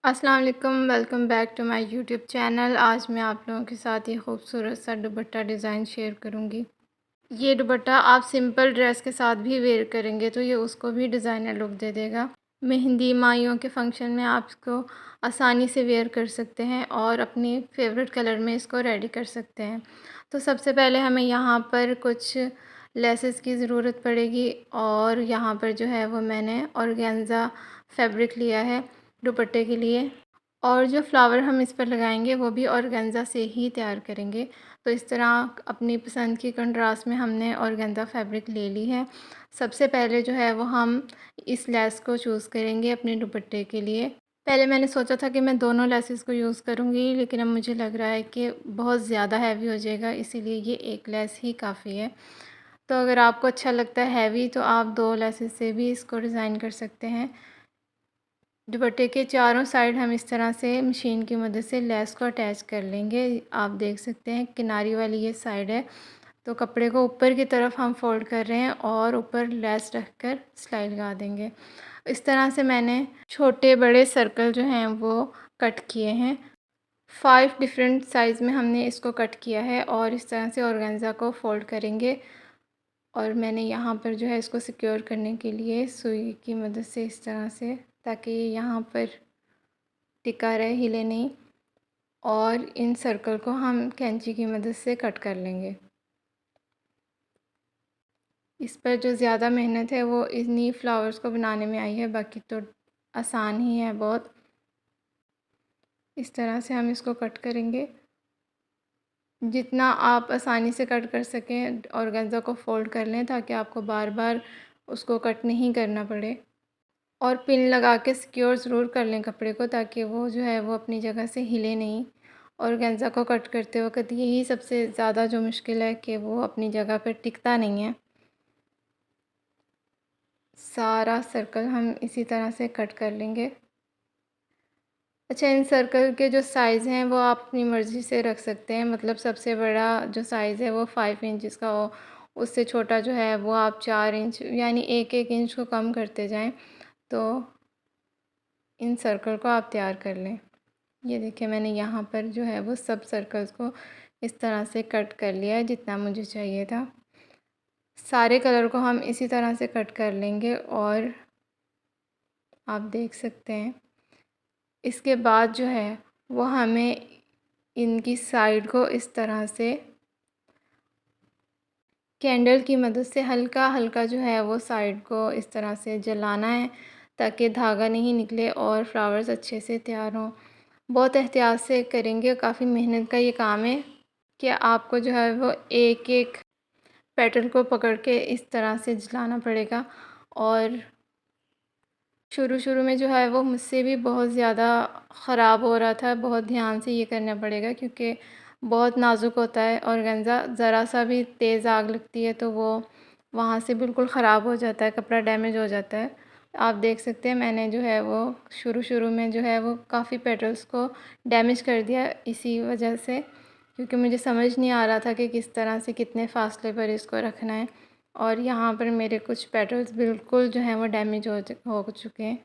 अस्सलाम वालेकुम, welcome back to my YouTube channel. आज मैं आप लोगों के साथ ये खूबसूरत सा दुपट्टा डिज़ाइन शेयर करूँगी। ये दुपट्टा आप सिंपल ड्रेस के साथ भी वेयर करेंगे तो ये उसको भी डिज़ाइनर लुक दे देगा। मेहंदी, माइयों के फंक्शन में आप इसको आसानी से वेयर कर सकते हैं और अपनी फ़ेवरेट कलर में इसको रेडी कर सकते हैं। तो सबसे पहले हमें यहाँ पर कुछ लेसेस की ज़रूरत पड़ेगी और यहाँ पर जो है वो मैंने ऑर्गेन्ज़ा फैब्रिक लिया है दुपट्टे के लिए। और जो फ्लावर हम इस पर लगाएंगे वो भी ऑर्गेन्ज़ा से ही तैयार करेंगे। तो इस तरह अपनी पसंद की कंट्रास्ट में हमने ऑर्गेन्ज़ा फैब्रिक ले ली है। सबसे पहले जो है वो हम इस लेस को चूज़ करेंगे अपने दुपट्टे के लिए। पहले मैंने सोचा था कि मैं दोनों लेसेस को यूज़ करूँगी, लेकिन अब मुझे लग रहा है कि बहुत ज़्यादा हैवी हो जाएगा, इसीलिए ये एक लेस ही काफ़ी है। तो अगर आपको अच्छा लगता है हैवी तो आप 2 लेसेस से भी इसको डिज़ाइन कर सकते हैं। दुपट्टे के चारों साइड हम इस तरह से मशीन की मदद से लेस को अटैच कर लेंगे। आप देख सकते हैं किनारी वाली ये साइड है, तो कपड़े को ऊपर की तरफ हम फ़ोल्ड कर रहे हैं और ऊपर लेस रखकर सिलाई लगा देंगे। इस तरह से मैंने छोटे बड़े सर्कल जो हैं वो कट किए हैं। 5 डिफरेंट साइज़ में हमने इसको कट किया है और इस तरह से ऑर्गेन्ज़ा को फ़ोल्ड करेंगे। और मैंने यहाँ पर जो है इसको सिक्योर करने के लिए सुई की मदद से इस तरह से, ताकि ये यहाँ पर टिका रहे, हिले नहीं। और इन सर्कल को हम कैंची की मदद से कट कर लेंगे। इस पर जो ज़्यादा मेहनत है वो इन्हीं फ्लावर्स को बनाने में आई है, बाकी तो आसान ही है बहुत। इस तरह से हम इसको कट करेंगे। जितना आप आसानी से कट कर सकें ऑर्गेन्ज़ा को फ़ोल्ड कर लें, ताकि आपको बार बार उसको कट नहीं करना पड़े। और पिन लगा के सिक्योर ज़रूर कर लें कपड़े को, ताकि वो जो है वो अपनी जगह से हिले नहीं। ऑर्गेन्ज़ा को कट करते वक़्त यही सबसे ज़्यादा जो मुश्किल है कि वो अपनी जगह पर टिकता नहीं है। सारा सर्कल हम इसी तरह से कट कर लेंगे। अच्छा, इन सर्कल के जो साइज़ हैं वो आप अपनी मर्ज़ी से रख सकते हैं। मतलब सबसे बड़ा जो साइज़ है वो 5 इंचज़ का हो, उससे छोटा जो है वो आप 4 इंच, यानी 1-1 इंच को कम करते जाएँ, तो इन सर्कल को आप तैयार कर लें। ये देखिए मैंने यहाँ पर जो है वो सब सर्कल्स को इस तरह से कट कर लिया है जितना मुझे चाहिए था। सारे कलर को हम इसी तरह से कट कर लेंगे और आप देख सकते हैं। इसके बाद जो है वो हमें इनकी साइड को इस तरह से कैंडल की मदद से हल्का हल्का जो है वो साइड को इस तरह से जलाना है, ताकि धागा नहीं निकले और फ्लावर्स अच्छे से तैयार हों। बहुत एहतियात से करेंगे, काफ़ी मेहनत का ये काम है कि आपको जो है वो एक एक पेटल को पकड़ के इस तरह से जलाना पड़ेगा। और शुरू में जो है वो मुझसे भी बहुत ज़्यादा ख़राब हो रहा था। बहुत ध्यान से ये करना पड़ेगा क्योंकि बहुत नाज़ुक होता है ऑर्गेन्ज़ा। ज़रा सा भी तेज़ आग लगती है तो वो वहाँ से बिल्कुल ख़राब हो जाता है, कपड़ा डैमेज हो जाता है। आप देख सकते हैं मैंने जो है वो शुरू में जो है वो काफ़ी पेटल्स को डैमेज कर दिया इसी वजह से, क्योंकि मुझे समझ नहीं आ रहा था कि किस तरह से कितने फ़ासले पर इसको रखना है। और यहाँ पर मेरे कुछ पेटल्स बिल्कुल जो हैं वो डैमेज हो चुके हैं।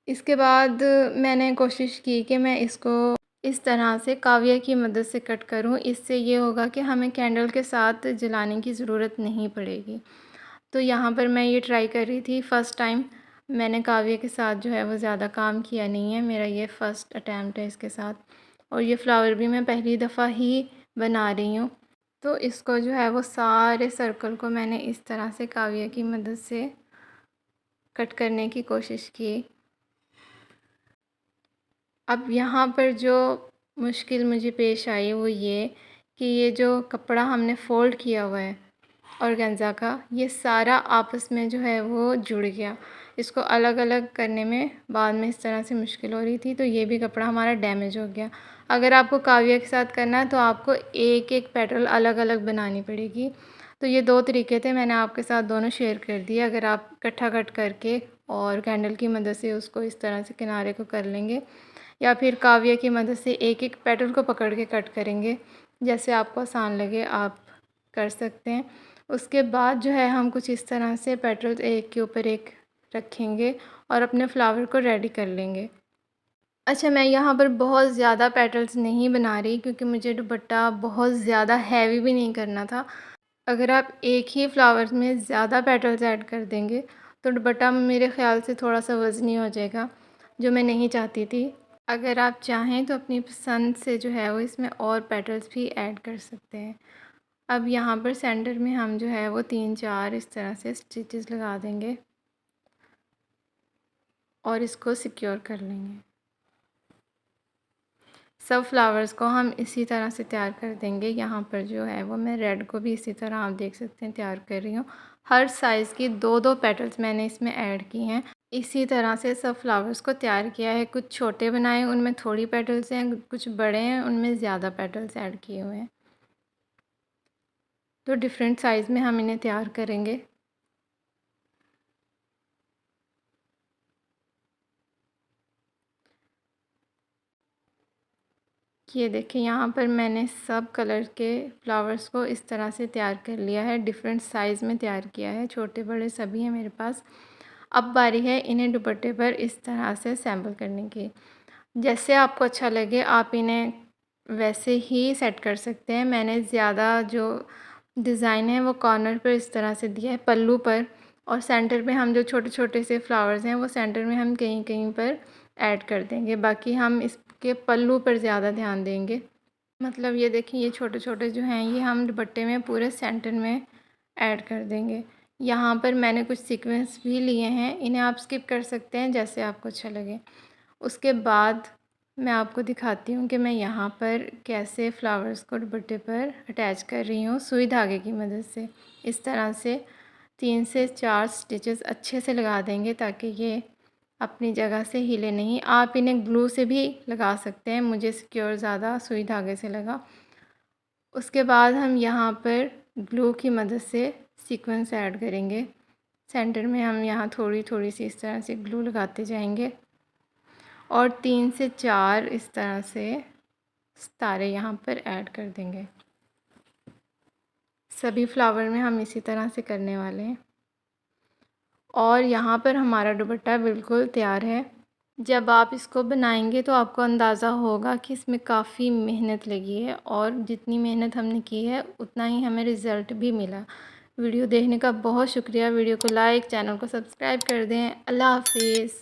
इसके बाद मैंने कोशिश की कि मैं इसको इस तरह से काविया की मदद से कट करूं। इससे ये होगा कि हमें कैंडल के साथ जलाने की ज़रूरत नहीं पड़ेगी। तो यहाँ पर मैं ये ट्राई कर रही थी फ़र्स्ट टाइम। मैंने काविया के साथ जो है वो ज़्यादा काम किया नहीं है, मेरा ये फ़र्स्ट अटैम्प्ट है इसके साथ। और ये फ़्लावर भी मैं पहली दफ़ा ही बना रही हूँ। तो इसको जो है वो सारे सर्कल को मैंने इस तरह से काविया की मदद से कट करने की कोशिश की। अब यहाँ पर जो मुश्किल मुझे पेश आई वो ये कि ये जो कपड़ा हमने फ़ोल्ड किया हुआ है ऑर्गेन्ज़ा का, ये सारा आपस में जो है वो जुड़ गया। इसको अलग-अलग करने में बाद में इस तरह से मुश्किल हो रही थी, तो ये भी कपड़ा हमारा डैमेज हो गया। अगर आपको काविया के साथ करना है तो आपको एक-एक पेटल अलग-अलग बनानी पड़ेगी। तो ये 2 तरीके थे, मैंने आपके साथ दोनों शेयर कर दिए। अगर आप इकट्ठा कट करके और कैंडल की मदद से उसको इस तरह से किनारे को कर लेंगे, या फिर काविया की मदद से एक-एक पेटल को पकड़ के कट करेंगे, जैसे आपको आसान लगे आप कर सकते हैं। उसके बाद जो है हम कुछ इस तरह से पेटल्स एक के ऊपर एक रखेंगे और अपने फ्लावर को रेडी कर लेंगे। अच्छा, मैं यहाँ पर बहुत ज़्यादा पेटल्स नहीं बना रही क्योंकि मुझे दुपट्टा बहुत ज़्यादा हैवी भी नहीं करना था। अगर आप एक ही फ्लावर में ज़्यादा पेटल्स ऐड कर देंगे तो दुपट्टा मेरे ख़्याल से थोड़ा-सा वज़नी हो जाएगा, जो मैं नहीं चाहती थी। अगर आप चाहें तो अपनी पसंद से जो है वो इसमें और पेटल्स भी ऐड कर सकते हैं। अब यहाँ पर सेंटर में हम जो है वो 3-4 इस तरह से स्टिचेस लगा देंगे और इसको सिक्योर कर लेंगे। सब फ्लावर्स को हम इसी तरह से तैयार कर देंगे। यहाँ पर जो है वो मैं रेड को भी इसी तरह आप देख सकते हैं तैयार कर रही हूँ। हर साइज़ की 2-2 पेटल्स मैंने इसमें ऐड की हैं। इसी तरह से सब फ्लावर्स को तैयार किया है। कुछ छोटे बनाए उनमें थोड़ी पेटल्स हैं, कुछ बड़े हैं उनमें ज़्यादा पेटल्स ऐड किए हुए हैं। तो डिफरेंट साइज़ में हम इन्हें तैयार करेंगे। ये देखिए यहाँ पर मैंने सब कलर के फ्लावर्स को इस तरह से तैयार कर लिया है। डिफरेंट साइज़ में तैयार किया है, छोटे बड़े सभी हैं मेरे पास। अब बारी है इन्हें दुपट्टे पर इस तरह से असेंबल करने की। जैसे आपको अच्छा लगे आप इन्हें वैसे ही सेट कर सकते हैं। मैंने ज़्यादा जो डिज़ाइन है वो कॉर्नर पर इस तरह से दिया है पल्लू पर, और सेंटर में हम जो छोटे-छोटे से फ्लावर्स हैं वो सेंटर में हम कहीं-कहीं पर ऐड कर देंगे। बाकी हम इसके पल्लू पर ज़्यादा ध्यान देंगे। मतलब ये देखिए ये छोटे-छोटे जो हैं ये हम दुपट्टे में पूरे सेंटर में ऐड कर देंगे। यहाँ पर मैंने कुछ सीक्वेंस भी लिए हैं, इन्हें आप स्किप कर सकते हैं जैसे आपको अच्छा लगे। उसके बाद मैं आपको दिखाती हूँ कि मैं यहाँ पर कैसे फ्लावर्स को दुपट्टे पर अटैच कर रही हूँ सुई धागे की मदद से। इस तरह से 3 से 4 स्टिचेस अच्छे से लगा देंगे ताकि ये अपनी जगह से हिले नहीं। आप इन्हें ग्लू से भी लगा सकते हैं, मुझे सिक्योर ज़्यादा सुई धागे से लगा। उसके बाद हम यहाँ पर ग्लू की मदद से सीक्वेंस ऐड करेंगे। सेंटर में हम यहाँ थोड़ी-थोड़ी सी इस तरह से ग्लू लगाते जाएंगे और 3 से 4 इस तरह से सितारे यहाँ पर ऐड कर देंगे। सभी फ्लावर में हम इसी तरह से करने वाले हैं और यहाँ पर हमारा दुपट्टा बिल्कुल तैयार है। जब आप इसको बनाएंगे तो आपको अंदाज़ा होगा कि इसमें काफ़ी मेहनत लगी है और जितनी मेहनत हमने की है उतना ही हमें रिज़ल्ट भी मिला। वीडियो देखने का बहुत शुक्रिया। वीडियो को लाइक, चैनल को सब्सक्राइब कर दें। अल्लाह हाफ़िज़।